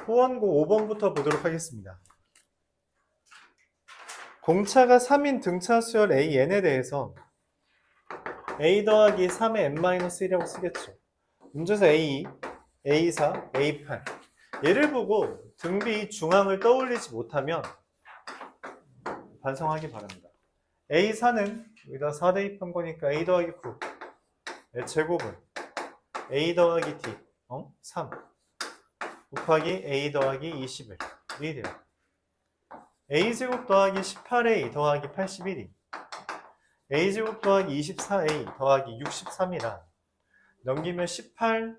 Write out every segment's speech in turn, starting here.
호원고 5번부터 보도록 하겠습니다. 공차가 3인 등차 수열 AN에 대해서 A 더하기 3의 N-1이라고 쓰겠죠. 문제에서 A, A4, A8 얘를 보고 등비 중앙을 떠올리지 못하면 반성하기 바랍니다. A4는 여기다 4 대입한 거니까 A 더하기 9 제곱은 A 더하기 D 3 곱하기 A 더하기 21이 돼요. A제곱 더하기 18A 더하기 81이 A제곱 더하기 24A 더하기 63이라 넘기면 18는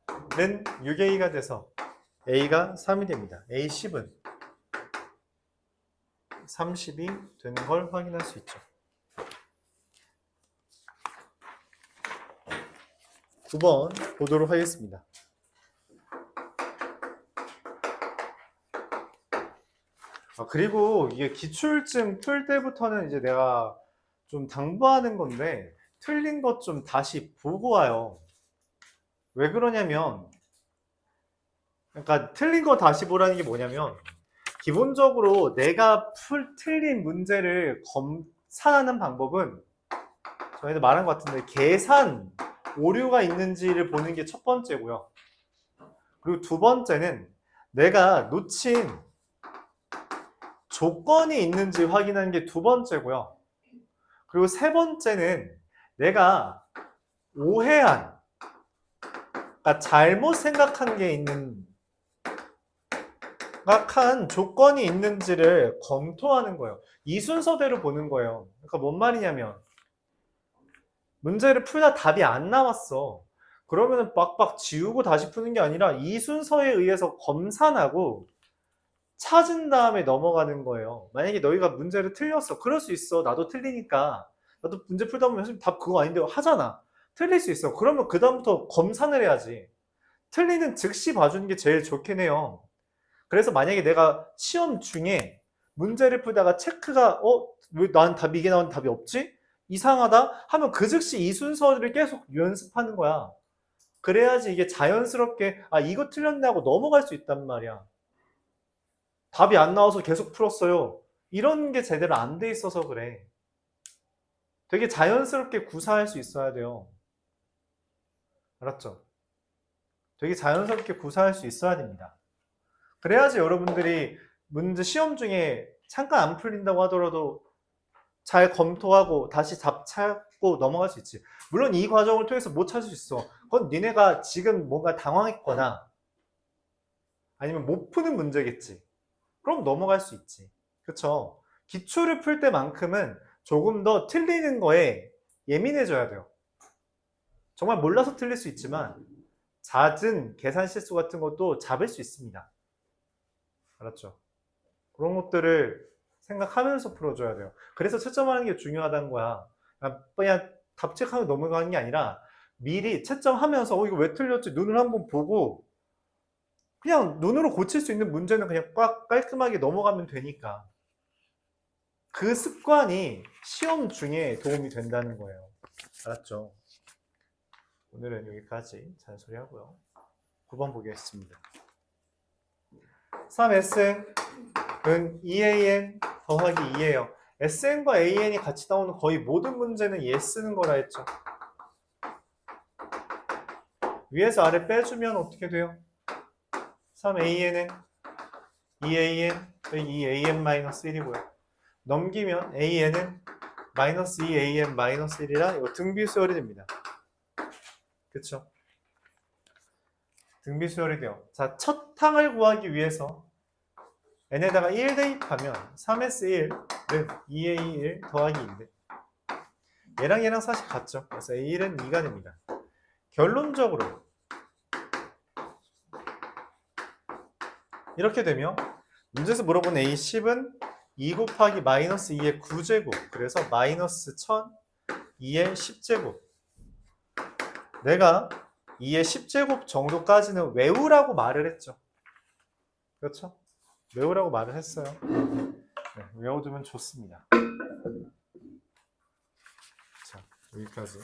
6A가 돼서 A가 3이 됩니다. A10은 30이 되는 걸 확인할 수 있죠. 9번 보도록 하겠습니다. 그리고 이게 기출증 풀 때부터는 이제 내가 좀 당부하는 건데 틀린 것 좀 다시 보고 와요. 왜 그러냐면 그러니까 틀린 거 다시 보라는 게 뭐냐면 기본적으로 내가 틀린 문제를 검사하는 방법은 저희도 말한 것 같은데 계산 오류가 있는지를 보는 게 첫 번째고요. 그리고 두 번째는 내가 놓친 조건이 있는지 확인하는 게 두 번째고요. 그리고 세 번째는 내가 오해한, 그러니까 잘못 생각한 게 있는, 생각한 조건이 있는지를 검토하는 거예요. 이 순서대로 보는 거예요. 그러니까 뭔 말이냐면 문제를 풀다 답이 안 나왔어. 그러면 빡빡 지우고 다시 푸는 게 아니라 이 순서에 의해서 검산하고 찾은 다음에 넘어가는 거예요. 만약에 너희가 문제를 틀렸어. 그럴 수 있어. 나도 틀리니까. 나도 문제 풀다 보면 선생님 답 그거 아닌데 하잖아. 틀릴 수 있어. 그러면 그 다음부터 검산을 해야지. 틀리는 즉시 봐주는 게 제일 좋긴 해요. 그래서 만약에 내가 시험 중에 문제를 풀다가 체크가 왜 난 답이 이게 나온 답이 없지? 이상하다? 하면 그 즉시 이 순서를 계속 연습하는 거야. 그래야지 이게 자연스럽게 이거 틀렸네 하고 넘어갈 수 있단 말이야. 답이 안 나와서 계속 풀었어요. 이런 게 제대로 안 돼 있어서 그래. 되게 자연스럽게 구사할 수 있어야 돼요. 알았죠? 되게 자연스럽게 구사할 수 있어야 됩니다. 그래야지 여러분들이 문제 시험 중에 잠깐 안 풀린다고 하더라도 잘 검토하고 다시 답 찾고 넘어갈 수 있지. 물론 이 과정을 통해서 못 찾을 수 있어. 그건 니네가 지금 뭔가 당황했거나 아니면 못 푸는 문제겠지. 그럼 넘어갈 수 있지. 그쵸? 기출을 풀 때만큼은 조금 더 틀리는 거에 예민해져야 돼요. 정말 몰라서 틀릴 수 있지만 잦은 계산 실수 같은 것도 잡을 수 있습니다. 알았죠? 그런 것들을 생각하면서 풀어줘야 돼요. 그래서 채점하는 게 중요하다는 거야. 그냥 답책하고 넘어가는 게 아니라 미리 채점하면서 이거 왜 틀렸지? 눈을 한번 보고 그냥 눈으로 고칠 수 있는 문제는 그냥 꽉 깔끔하게 넘어가면 되니까. 그 습관이 시험 중에 도움이 된다는 거예요. 알았죠? 오늘은 여기까지 잔소리 하고요. 9번 보겠습니다. 3S은 2AN 더하기 2예요. SN과 AN이 같이 나오는 거의 모든 문제는 얘 쓰는 거라 했죠. 위에서 아래 빼주면 어떻게 돼요? 3AN은 2AN, 2AN-1이고요. 넘기면 AN은 마이너스 2AN-1이라 이거 등비수열이 됩니다. 그쵸? 등비수열이 돼요. 자, 첫 항을 구하기 위해서 n에다가 1 대입하면 3S1은 2A1 더하기 2인데 얘랑 얘랑 사실 같죠. 그래서 A1은 2가 됩니다. 결론적으로 이렇게 되면 문제에서 물어본 A10은 2 곱하기 마이너스 2의 9제곱 그래서 마이너스 1000 2의 10제곱 내가 2의 10제곱 정도까지는 외우라고 말을 했죠. 그렇죠? 외우라고 말을 했어요. 네, 외워두면 좋습니다. 자, 여기까지.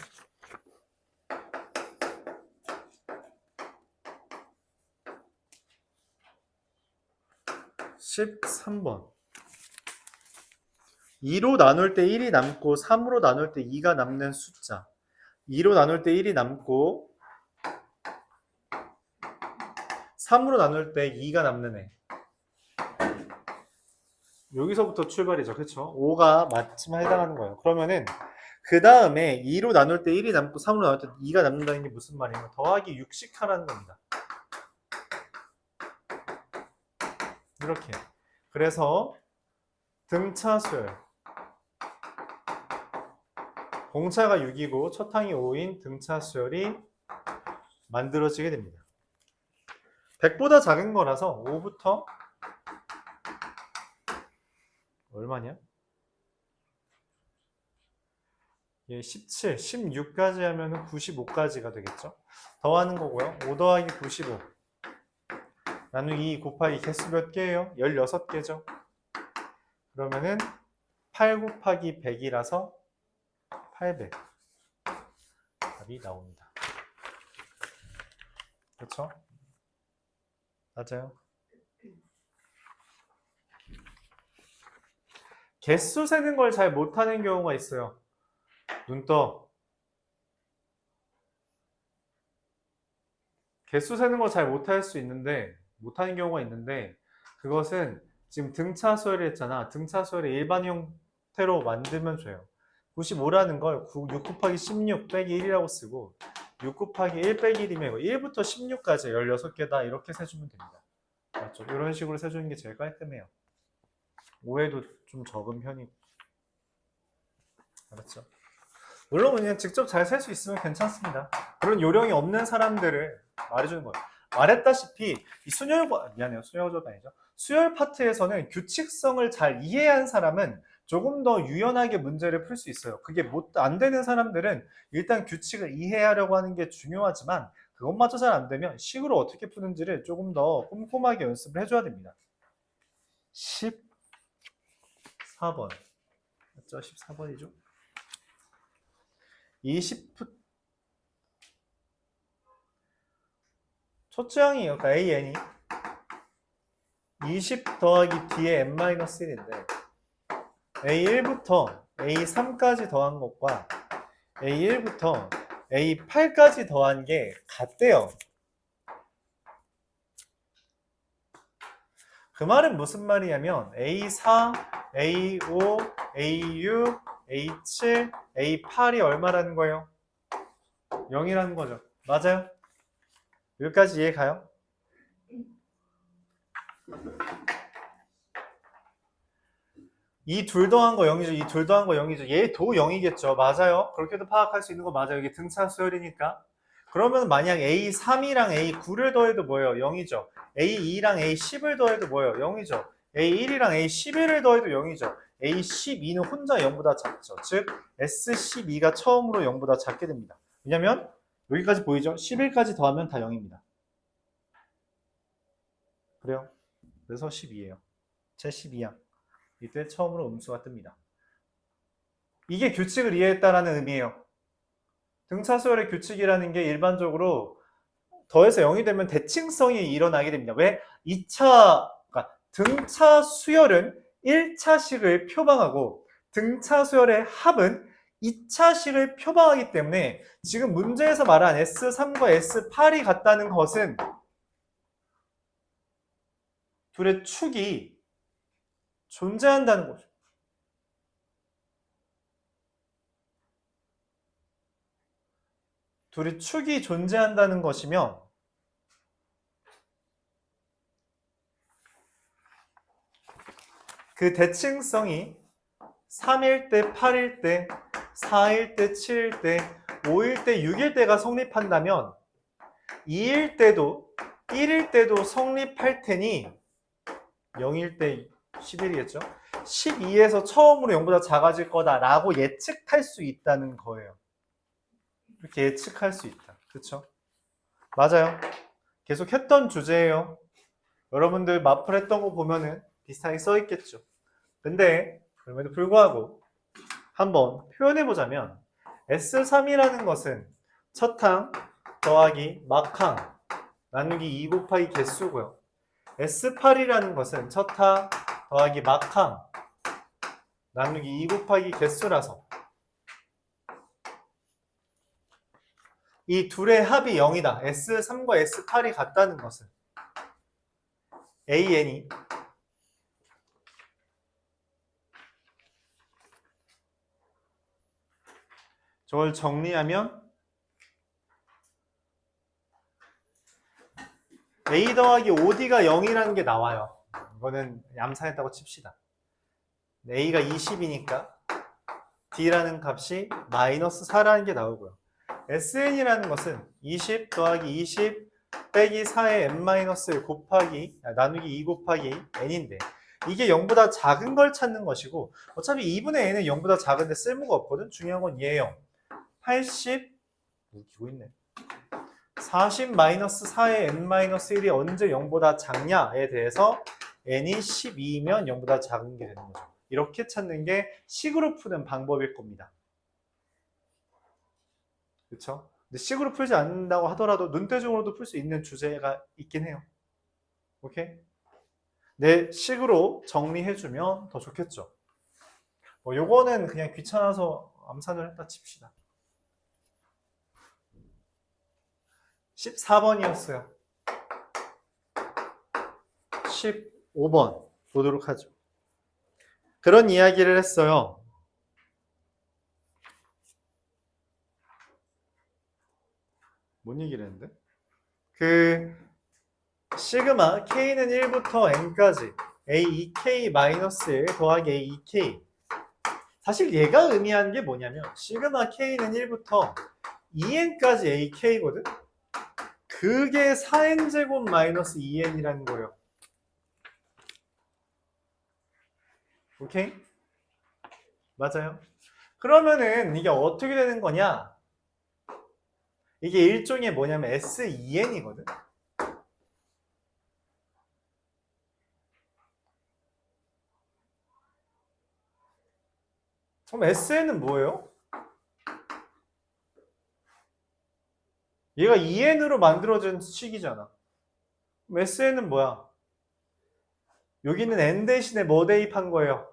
13번. 2로 나눌 때 1이 남고 3으로 나눌 때 2가 남는 숫자. 2로 나눌 때 1이 남고 3으로 나눌 때 2가 남는 애. 여기서부터 출발이죠. 그쵸? 5가 마침 해당하는 거예요. 그러면은 그 다음에 2로 나눌 때 1이 남고 3으로 나눌 때 2가 남는다는 게 무슨 말이에요? 더하기 6씩 하라는 겁니다. 이렇게. 그래서 등차 수열. 공차가 6이고 첫항이 5인 등차 수열이 만들어지게 됩니다. 100보다 작은 거라서 5부터 얼마냐? 예, 17, 16까지 하면 95까지가 되겠죠. 더하는 거고요. 5 더하기 95 나누기 2 곱하기 개수 몇 개예요? 16개죠. 그러면은 8 곱하기 100이라서 800 답이 나옵니다. 그렇죠? 맞아요. 개수 세는 걸 잘 못하는 경우가 있어요. 눈 떠. 개수 세는 걸 잘 못할 수 있는데, 못하는 경우가 있는데, 그것은 지금 등차 수열을 했잖아. 등차 수열을 일반 형태로 만들면 줘요. 95라는 걸 6 곱하기 16 빼기 1이라고 쓰고, 6 곱하기 1 빼기 1이면 1부터 16까지 16개다. 이렇게 세주면 됩니다. 맞죠? 이런 식으로 세주는 게 제일 깔끔해요. 5에도 좀 적은 편이고. 알았죠? 물론 그냥 직접 잘 셀 수 있으면 괜찮습니다. 그런 요령이 없는 사람들을 말해주는 거예요. 말했다시피 이 수열조가 아니죠. 수열 파트에서는 규칙성을 잘 이해한 사람은 조금 더 유연하게 문제를 풀 수 있어요. 그게 안 되는 사람들은 일단 규칙을 이해하려고 하는 게 중요하지만 그것마저 잘 안 되면 식으로 어떻게 푸는지를 조금 더 꼼꼼하게 연습을 해줘야 됩니다. 14번 맞죠? 14번이죠. 20 초점이에요. 그러니까 AN이 20 더하기 D의 n-1인데 A1부터 A3까지 더한 것과 A1부터 A8까지 더한 게 같대요. 그 말은 무슨 말이냐면 A4, A5, A6, A7, A8이 얼마라는 거예요? 0이라는 거죠. 맞아요? 여기까지 이해 가요? 이 둘 더한 거 0이죠. 이 둘 더한 거 0이죠. 얘도 0이겠죠. 맞아요. 그렇게도 파악할 수 있는 거 맞아요. 이게 등차 수열이니까. 그러면 만약 A3이랑 A9를 더해도 뭐예요? 0이죠. A2랑 A10을 더해도 뭐예요? 0이죠. A1이랑 A11을 더해도 0이죠. A12는 혼자 0보다 작죠. 즉 S12가 처음으로 0보다 작게 됩니다. 왜냐면 여기까지 보이죠? 11까지 더하면 다 0입니다. 그래요? 그래서 12예요. 제 12항. 이때 처음으로 음수가 뜹니다. 이게 규칙을 이해했다라는 의미예요. 등차 수열의 규칙이라는 게 일반적으로 더해서 0이 되면 대칭성이 일어나게 됩니다. 왜? 그러니까 등차 수열은 1차식을 표방하고 등차 수열의 합은 2차식을 표방하기 때문에 지금 문제에서 말한 S3과 S8이 같다는 것은 둘의 축이 존재한다는 거죠. 둘이 축이 존재한다는 것이면 그 대칭성이 3일 때, 8일 때, 4일 때, 7일 때, 5일 때, 6일 때가 성립한다면 2일 때도 1일 때도 성립할 테니 0일 때 11이겠죠? 12에서 처음으로 0보다 작아질 거다라고 예측할 수 있다는 거예요. 이렇게 예측할 수 있다. 그렇죠? 맞아요. 계속 했던 주제예요. 여러분들 마플 했던 거 보면은 비슷하게 써 있겠죠. 근데 그럼에도 불구하고 한번 표현해 보자면 S3이라는 것은 첫항 더하기 막항 나누기 2 곱하기 개수고요. S8이라는 것은 첫항 더하기 막항 나누기 2 곱하기 개수라서 이 둘의 합이 0이다. S3과 S8이 같다는 것은 AN이 저걸 정리하면 A 더하기 OD가 0이라는 게 나와요. 이거는 암산했다고 칩시다. A가 20이니까 D라는 값이 마이너스 4라는 게 나오고요. SN이라는 것은 20 더하기 20 빼기 4의 n-1 곱하기 나누기 2 곱하기 n인데 이게 0보다 작은 걸 찾는 것이고 어차피 2분의 n은 0보다 작은데 쓸모가 없거든. 중요한 건 얘예요. 80 웃기고 있네. 40-4의 n-1이 언제 0보다 작냐에 대해서 n이 12이면 0보다 작은 게 되는 거죠. 이렇게 찾는 게 식으로 푸는 방법일 겁니다. 그렇죠? 근데 식으로 풀지 않는다고 하더라도 눈대중으로도 풀 수 있는 주제가 있긴 해요. 오케이? 네, 식으로 정리해주면 더 좋겠죠. 요거는 그냥 귀찮아서 암산을 했다 칩시다. 14번이었어요. 15번 보도록 하죠. 그런 이야기를 했어요. 뭔 얘기를 했는데? 시그마 k는 1부터 n까지 a2k-1 더하기 a2k. 사실 얘가 의미하는 게 뭐냐면 시그마 k는 1부터 2n까지 ak거든? 그게 4n제곱 마이너스 2n이라는 거예요. 오케이? 맞아요? 그러면은 이게 어떻게 되는 거냐? 이게 일종의 뭐냐면 S2n이거든? 그럼 SN은 뭐예요? 얘가 2n으로 만들어진 식이잖아. 그럼 SN은 뭐야? 여기는 n 대신에 뭐 대입한 거예요?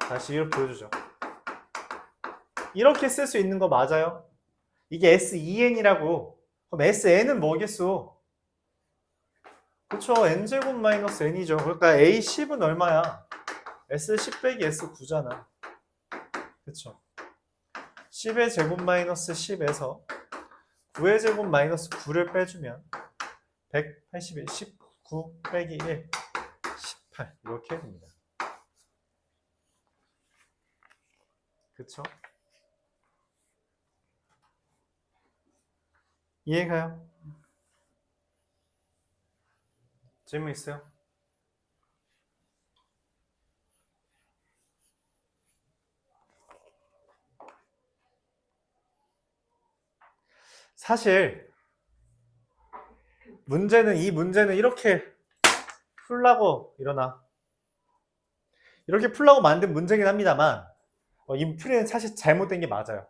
다시 이렇게 보여주죠. 이렇게 쓸 수 있는 거 맞아요? 이게 S2n이라고. 그럼 SN은 뭐겠어? 그쵸, n제곱 마이너스 n이죠. 그러니까 A10은 얼마야? S10 빼기 S9잖아. 그쵸. 10의 제곱 마이너스 10에서 9의 제곱 마이너스 9를 빼주면 181, 19 빼기 1, 18 이렇게 됩니다. 그쵸? 이해가요? 질문 있어요? 사실 이 문제는 이렇게 풀라고 이렇게 풀라고 만든 문제긴 합니다만 이 풀이는 사실 잘못된 게 맞아요.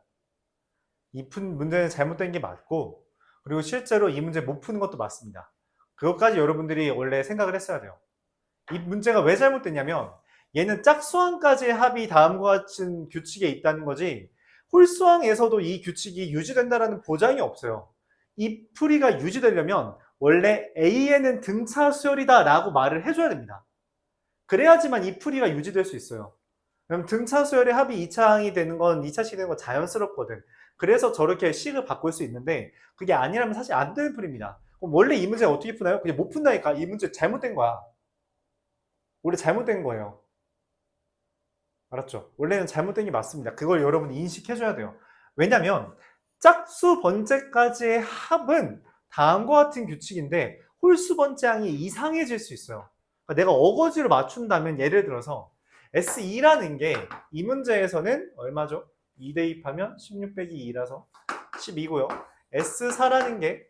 이 문제는 잘못된 게 맞고 그리고 실제로 이 문제 못 푸는 것도 맞습니다. 그것까지 여러분들이 원래 생각을 했어야 돼요. 이 문제가 왜 잘못됐냐면 얘는 짝수항까지의 합이 다음과 같은 규칙에 있다는 거지 홀수항에서도 이 규칙이 유지된다는 보장이 없어요. 이 풀이가 유지되려면 원래 A에는 등차 수열이다 라고 말을 해줘야 됩니다. 그래야지만 이 풀이가 유지될 수 있어요. 그럼 등차 수열의 합이 2차항이 되는 건 2차식이 되는 건 자연스럽거든. 그래서 저렇게 식을 바꿀 수 있는데 그게 아니라면 사실 안 되는 풀입니다. 그럼 원래 이 문제 어떻게 푸나요? 그냥 못 푼다니까. 이 문제 잘못된 거야. 원래 잘못된 거예요. 알았죠? 원래는 잘못된 게 맞습니다. 그걸 여러분이 인식해줘야 돼요. 왜냐면 짝수 번째까지의 합은 다음과 같은 규칙인데 홀수 번째항이 이상해질 수 있어요. 그러니까 내가 어거지로 맞춘다면 예를 들어서 S2라는 게 이 문제에서는 얼마죠? 2 대입하면 16 빼기 2라서 12고요. S4라는 게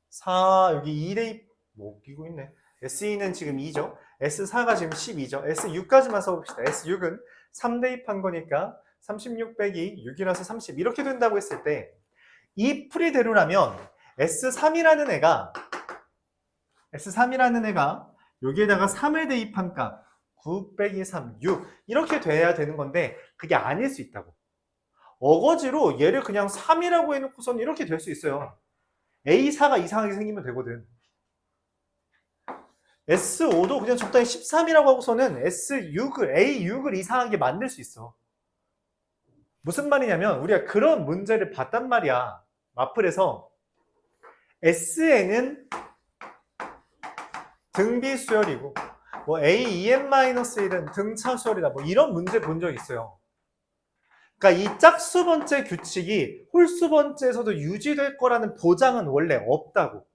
4 여기 2 대입 뭐 끼고 있네. S2는 지금 2죠. S4가 지금 12죠. S6까지만 써봅시다. S6은 3 대입한 거니까 36 빼기 6이라서 30 이렇게 된다고 했을 때 이 풀이대로라면 S3이라는 애가 여기에다가 3을 대입한 값 9 빼기 3, 6 이렇게 돼야 되는 건데 그게 아닐 수 있다고. 어거지로 얘를 그냥 3이라고 해놓고선 이렇게 될 수 있어요. A4가 이상하게 생기면 되거든. S5도 그냥 적당히 13이라고 하고서는 A6을 이상하게 만들 수 있어. 무슨 말이냐면 우리가 그런 문제를 봤단 말이야. 마플에서 SN은 등비수열이고 뭐 AEN-1은 등차수열이다. 뭐 이런 문제 본 적 있어요. 그러니까 이 짝수 번째 규칙이 홀수 번째에서도 유지될 거라는 보장은 원래 없다고.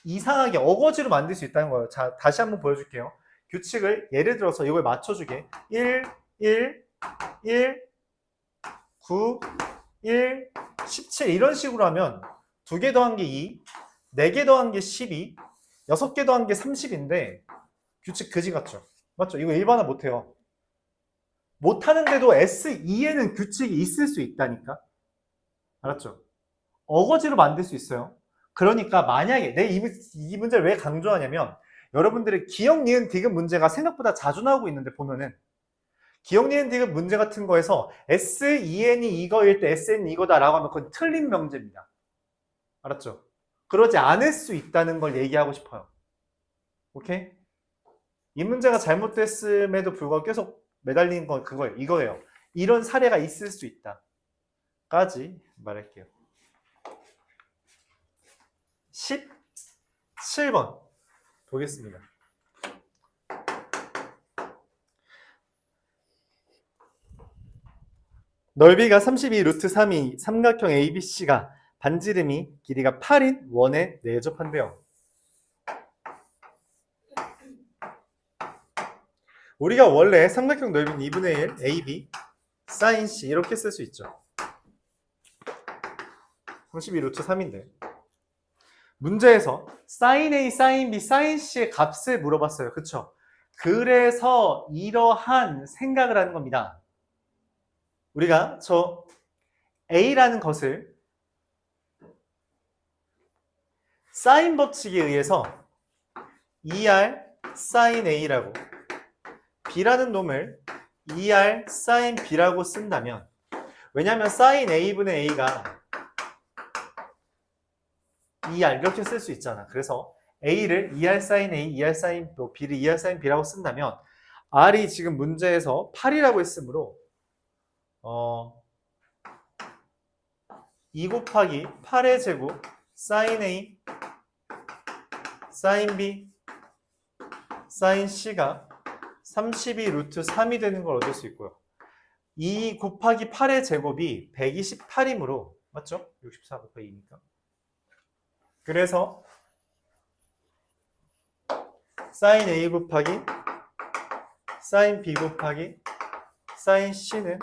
이상하게 어거지로 만들 수 있다는 거예요. 자, 다시 한번 보여줄게요. 규칙을 예를 들어서 이걸 맞춰주게 1, 1, 1, 9, 1, 17 이런 식으로 하면 2개 더한 게 2, 4개 더한 게 12, 6개 더한 게 30인데 규칙 그지 같죠? 맞죠? 이거 일반화 못해요. 못하는데도 S2에는 규칙이 있을 수 있다니까. 알았죠? 어거지로 만들 수 있어요. 그러니까 만약에 이 문제를 왜 강조하냐면 여러분들의 기억, 니은, 디귿 문제가 생각보다 자주 나오고 있는데 보면은 기억, 니은, 디귿 문제 같은 거에서 S2n이 이거일 때 SN이 이거다라고 하면 그건 틀린 명제입니다. 알았죠? 그러지 않을 수 있다는 걸 얘기하고 싶어요. 오케이? 이 문제가 잘못됐음에도 불구하고 계속 매달리는 건 그거예요. 이거예요. 이런 사례가 있을 수 있다. 까지 말할게요. 17번 보겠습니다. 넓이가 32 루트 3이 삼각형 ABC가 반지름이 길이가 8인 원에 내접한대요. 우리가 원래 삼각형 넓이는 2분의 1 AB sin C 이렇게 쓸 수 있죠. 32 루트 3인데 문제에서 sin A, sin B, sin C의 값을 물어봤어요. 그쵸? 그래서 이러한 생각을 하는 겁니다. 우리가 저 A라는 것을 sin 법칙에 의해서 2R sin A라고 B라는 놈을 2R sin B라고 쓴다면 왜냐하면 sin A분의 A가 2R 이렇게 쓸 수 있잖아. 그래서 A를 2R sin A, 2R sin B를 2R sin B라고 쓴다면 R이 지금 문제에서 8이라고 했으므로 2 곱하기 8의 제곱 sin A, sin B, sin C가 32 루트 3이 되는 걸 얻을 수 있고요. 2 곱하기 8의 제곱이 128이므로 맞죠? 64 곱하기 2니까. 그래서 sin A 곱하기 sin B 곱하기 sin C는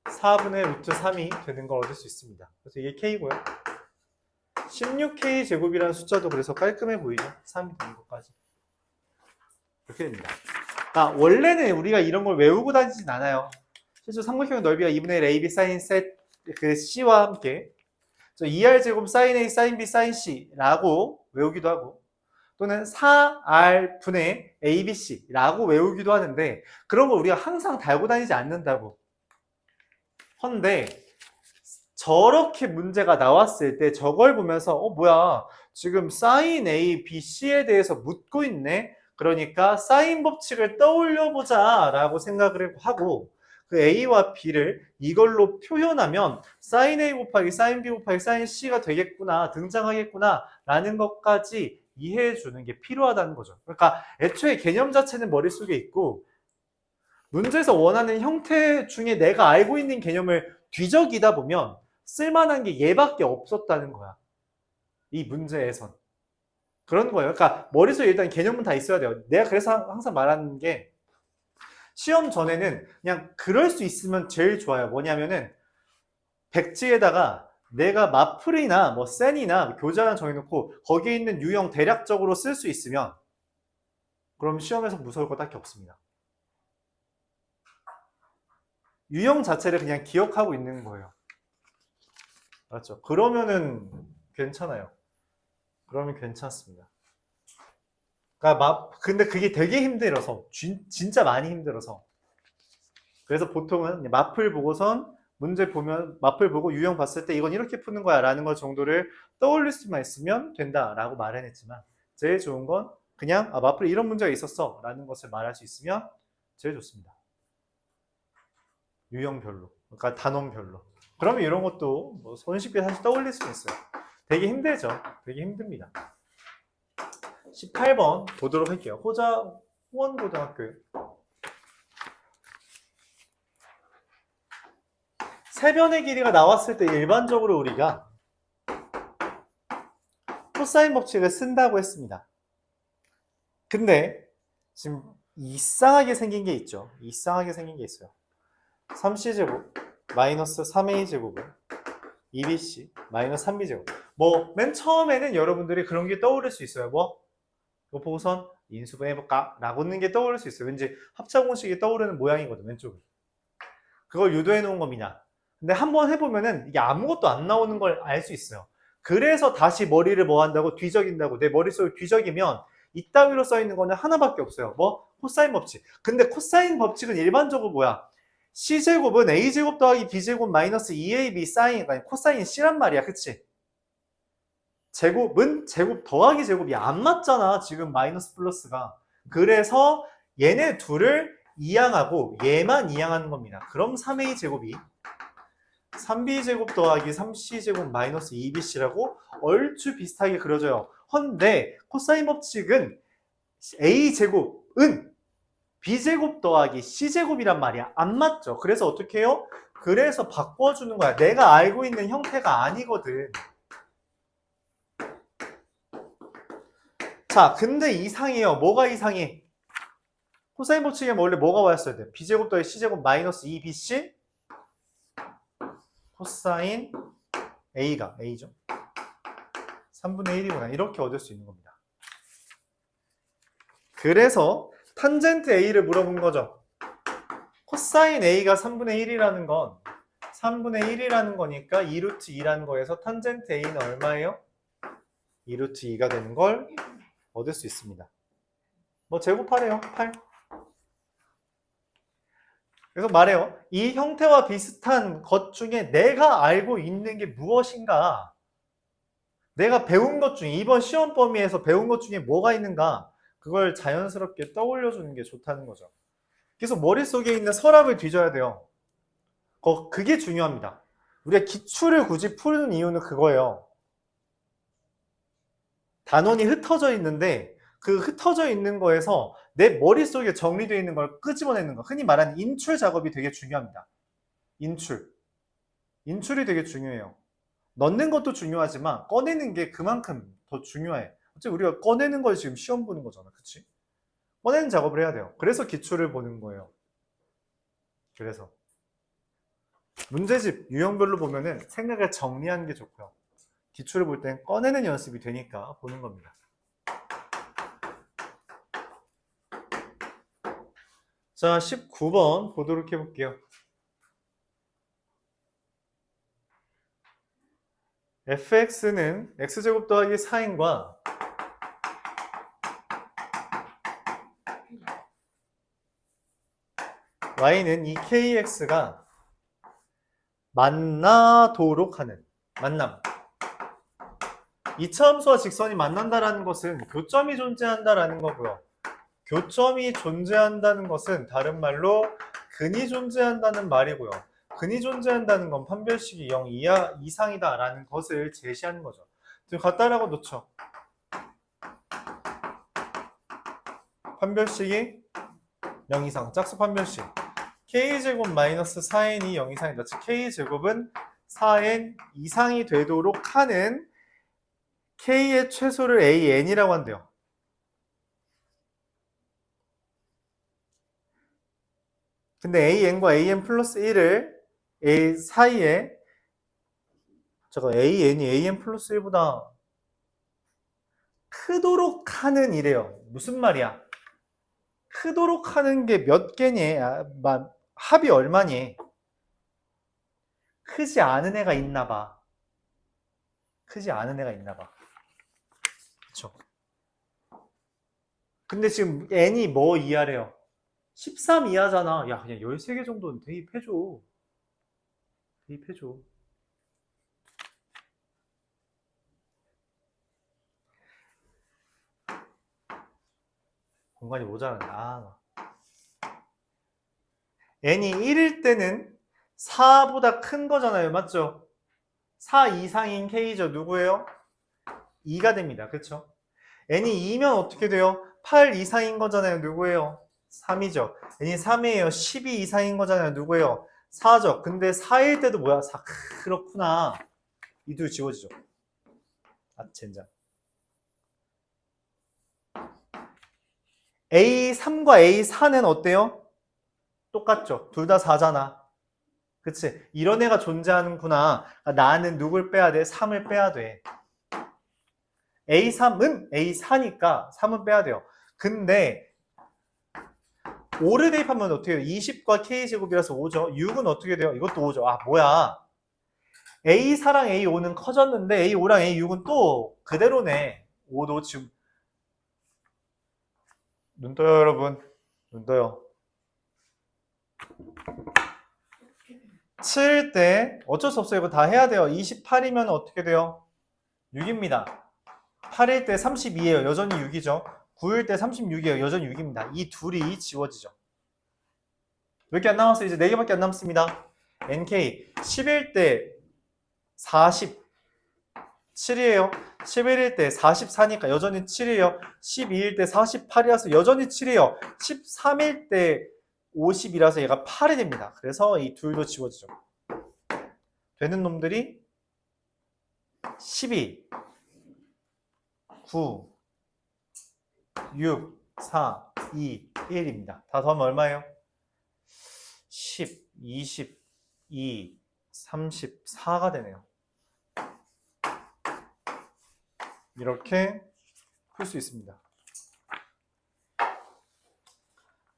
4분의 루트 3이 되는 걸 얻을 수 있습니다. 그래서 이게 K고요. 16K 제곱이라는 숫자도 그래서 깔끔해 보이죠? 3이 되는 것까지. 이렇게 됩니다. 원래는 우리가 이런 걸 외우고 다니진 않아요. 실제로 삼각형의 넓이가 2분의 1 AB sin 셋 그 C와 함께 2R 제곱 sin A, sin B, sin C라고 외우기도 하고 또는 4R 분의 ABC라고 외우기도 하는데 그런 걸 우리가 항상 달고 다니지 않는다고. 헌데 저렇게 문제가 나왔을 때 저걸 보면서 뭐야 지금 sin A, B, C에 대해서 묻고 있네. 그러니까 사인 법칙을 떠올려보자 라고 생각을 하고 그 A와 B를 이걸로 표현하면 sin A 곱하기 sin B 곱하기 sin C가 되겠구나 등장하겠구나 라는 것까지 이해해 주는 게 필요하다는 거죠. 그러니까 애초에 개념 자체는 머릿속에 있고 문제에서 원하는 형태 중에 내가 알고 있는 개념을 뒤적이다 보면 쓸만한 게 얘밖에 없었다는 거야. 이 문제에선. 그런 거예요. 그러니까 머릿속에 일단 개념은 다 있어야 돼요. 내가 그래서 항상 말하는 게 시험 전에는 그냥 그럴 수 있으면 제일 좋아요. 뭐냐면은 백지에다가 내가 마플이나 뭐 센이나 교재를 정해놓고 거기에 있는 유형 대략적으로 쓸 수 있으면 그럼 시험에서 무서울 거 딱히 없습니다. 유형 자체를 그냥 기억하고 있는 거예요. 맞죠? 그러면은 괜찮아요. 그러면 괜찮습니다. 그러니까 근데 그게 되게 힘들어서 진짜 많이 힘들어서 그래서 보통은 마플 보고선 문제 보면 마플 보고 유형 봤을 때 이건 이렇게 푸는 거야 라는 것 정도를 떠올릴 수만 있으면 된다라고 말은 했지만 제일 좋은 건 그냥 마플에 이런 문제가 있었어 라는 것을 말할 수 있으면 제일 좋습니다. 유형별로 그러니까 단원별로 그러면 이런 것도 뭐 손쉽게 사실 떠올릴 수 있어요. 되게 힘들죠. 되게 힘듭니다. 18번 보도록 할게요. 호원고등학교 세변의 길이가 나왔을 때 일반적으로 우리가 코사인 법칙을 쓴다고 했습니다. 근데 지금 이상하게 생긴 게 있죠. 이상하게 생긴 게 있어요. 3c제곱 마이너스 3a제곱은 2bc 마이너스 3b제곱. 뭐 맨 처음에는 여러분들이 그런 게 떠오를 수 있어요. 뭐 이거 보고선 인수분 해볼까? 라고 하는 게 떠오를 수 있어요. 왠지 합차공식이 떠오르는 모양이거든, 왼쪽은. 그걸 유도해 놓은 겁니다. 근데 한번 해보면은 이게 아무것도 안 나오는 걸 알 수 있어요. 그래서 다시 머리를 뭐 한다고? 뒤적인다고. 내 머릿속을 뒤적이면 이따위로 써있는 거는 하나밖에 없어요. 뭐? 코사인 법칙. 근데 코사인 법칙은 일반적으로 뭐야? C제곱은 A제곱 더하기 B제곱 마이너스 2AB 사인, 아니 코사인 C란 말이야. 그치? 제곱은 제곱 더하기 제곱이 안 맞잖아. 지금 마이너스 플러스가. 그래서 얘네 둘을 이항하고 얘만 이항하는 겁니다. 그럼 3a 제곱이 3b제곱 더하기 3c제곱 마이너스 2bc라고 얼추 비슷하게 그려져요. 헌데 코사인 법칙은 a제곱은 b제곱 더하기 c제곱이란 말이야. 안 맞죠? 그래서 어떻게 해요? 그래서 바꿔주는 거야. 내가 알고 있는 형태가 아니거든. 자, 근데 이상해요. 뭐가 이상해? 코사인 법칙에 원래 뭐가 왔어야 돼? b제곱 더하기 c제곱 마이너스 2bc 코사인 a가 a죠. 3분의 1이구나. 이렇게 얻을 수 있는 겁니다. 그래서 탄젠트 a를 물어본 거죠. 코사인 a가 3분의 1이라는 건 3분의 1이라는 거니까 2루트 2라는 거에서 탄젠트 a는 얼마예요? 2루트 2가 되는 걸 얻을 수 있습니다. 뭐 제곱하래요. 8. 그래서 말해요. 이 형태와 비슷한 것 중에 내가 알고 있는 게 무엇인가? 내가 배운 것 중에 이번 시험 범위에서 배운 것 중에 뭐가 있는가? 그걸 자연스럽게 떠올려주는 게 좋다는 거죠. 그래서 머릿속에 있는 서랍을 뒤져야 돼요. 그게 중요합니다. 우리가 기출을 굳이 푸는 이유는 그거예요. 단원이 흩어져 있는데 그 흩어져 있는 거에서 내 머릿속에 정리되어 있는 걸 끄집어내는 거. 흔히 말하는 인출 작업이 되게 중요합니다. 인출이 되게 중요해요. 넣는 것도 중요하지만 꺼내는 게 그만큼 더 중요해. 어차피 우리가 꺼내는 걸 지금 시험 보는 거잖아. 그치? 꺼내는 작업을 해야 돼요. 그래서 기출을 보는 거예요. 그래서 문제집 유형별로 보면은 생각을 정리하는 게 좋고요. 기출을 볼 땐 꺼내는 연습이 되니까 보는 겁니다. 자, 19번 보도록 해볼게요. fx는 x제곱 더하기 4인과 y는 이 kx가 만나도록 하는 만남. 이차함수와 직선이 만난다라는 것은 교점이 존재한다라는 거고요. 교점이 존재한다는 것은 다른 말로 근이 존재한다는 말이고요. 근이 존재한다는 건 판별식이 0 이상이다라는 것을 제시하는 거죠. 지금 갖다라고 놓죠. 판별식이 0 이상, 짝수 판별식. k제곱 마이너스 4n이 0 이상이다. 즉 k제곱은 4n 이상이 되도록 하는 k의 최소를 an이라고 한대요. 근데 an과 an 플러스 1을 a 사이에 an이 an 플러스 1보다 크도록 하는 이래요. 무슨 말이야? 크도록 하는 게 몇 개니? 합이 얼마니? 크지 않은 애가 있나 봐. 크지 않은 애가 있나 봐. 그쵸? 근데 지금 n이 뭐 이하래요? 13 이하잖아. 야, 그냥 13개 정도는 대입해줘. 대입해줘. 공간이 모자라네. n이 1일 때는 4보다 큰 거잖아요. 맞죠? 4 이상인 k죠. 누구예요? 2가 됩니다. 그쵸? n이 2면 어떻게 돼요? 8 이상인 거잖아요. 누구예요? 3이죠. n이 3이에요. 12 이상인 거잖아요. 누구예요? 4죠. 근데 4일 때도 뭐야? 4. 그렇구나. 이 둘 지워지죠. 젠장. A3과 A4는 어때요? 똑같죠. 둘 다 4잖아. 그치? 이런 애가 존재하는구나. 나는 누굴 빼야 돼? 3을 빼야 돼. A3은 A4니까 3은 빼야 돼요. 근데 5를 대입하면 어떻게 돼요? 20과 K제곱이라서 5죠. 6은 어떻게 돼요? 이것도 5죠. 뭐야. A4랑 A5는 커졌는데 A5랑 A6은 또 그대로네. 5도 지금 눈 떠요 여러분. 눈 떠요. 7일 때 어쩔 수 없어요. 이거 다 해야 돼요. 28이면 어떻게 돼요? 6입니다. 8일 때 32예요. 여전히 6이죠. 9일 때 36이에요. 여전히 6입니다. 이 둘이 지워지죠. 몇 개 안 남았어요? 이제 4개밖에 안 남습니다. NK 10일 때 47이에요. 11일 때 44니까 여전히 7이에요. 12일 때 48이라서 여전히 7이에요. 13일 때 50이라서 얘가 8이 됩니다. 그래서 이 둘도 지워지죠. 되는 놈들이 12, 9, 6, 4, 2, 1입니다. 다 더하면 얼마예요? 10, 22, 34가 되네요. 이렇게 풀 수 있습니다.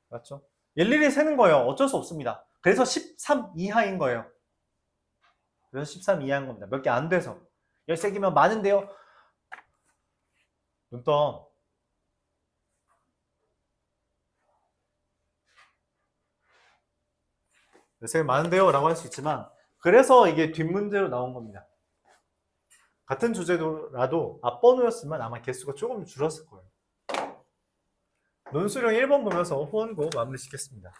맞죠? 일일이 세는 거예요. 어쩔 수 없습니다. 그래서 13 이하인 거예요. 그래서 13 이하인 겁니다. 몇 개 안 돼서. 13개면 많은데요. 눈 떠. 열쇠가 많은데요 라고 할 수 있지만 그래서 이게 뒷문제로 나온 겁니다. 같은 주제라도 앞번호였으면 아마 개수가 조금 줄었을 거예요. 논술형 1번 보면서 호언고 마무리 짓겠습니다.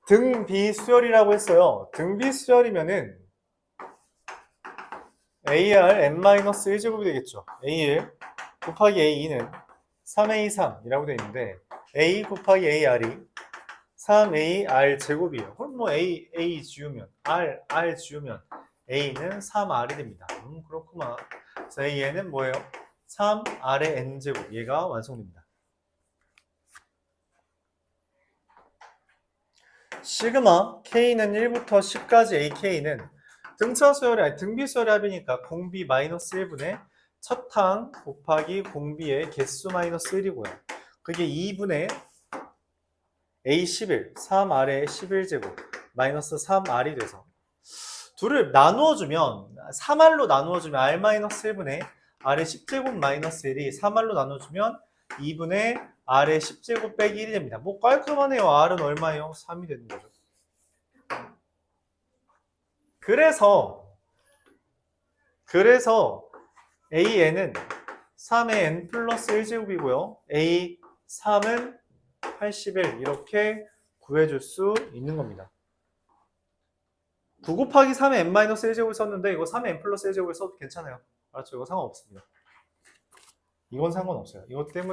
등비수열이라고 했어요. 등비수열이면은 AR n-1제곱이 되겠죠. A1 곱하기 A2는 3A3이라고 되어 있는데 A 곱하기 AR이 3AR 제곱이에요. 그럼 뭐 A 지우면 R 지우면 A는 3R이 됩니다. 그렇구만. 그래서 A는 뭐예요? 3R의 N제곱. 얘가 완성됩니다. 시그마 K는 1부터 10까지 AK는 등차수열이 아니 등비수열의 합이니까 공비 마이너스 1분의 첫항 곱하기 공비의 개수 마이너스 1이고요. 그게 2분의 A11, 3R의 11제곱 마이너스 3R이 돼서 둘을 나누어주면 3R로 나누어주면 R-1분의 R의 10제곱 마이너스 1이 3R로 나눠주면 2분의 R의 10제곱 빼기 1이 됩니다. 뭐 깔끔하네요. R은 얼마예요? 3이 되는 거죠. 그래서 AN은 3의 N 플러스 1제곱이고요. A3은 81 이렇게 구해줄 수 있는 겁니다. 9 곱하기 3의 n-1제곱을 썼는데 이거 3의 n 플러스 1제곱을 써도 괜찮아요. 알았죠? 이거 상관없습니다. 이건 상관없어요. 이것 때문에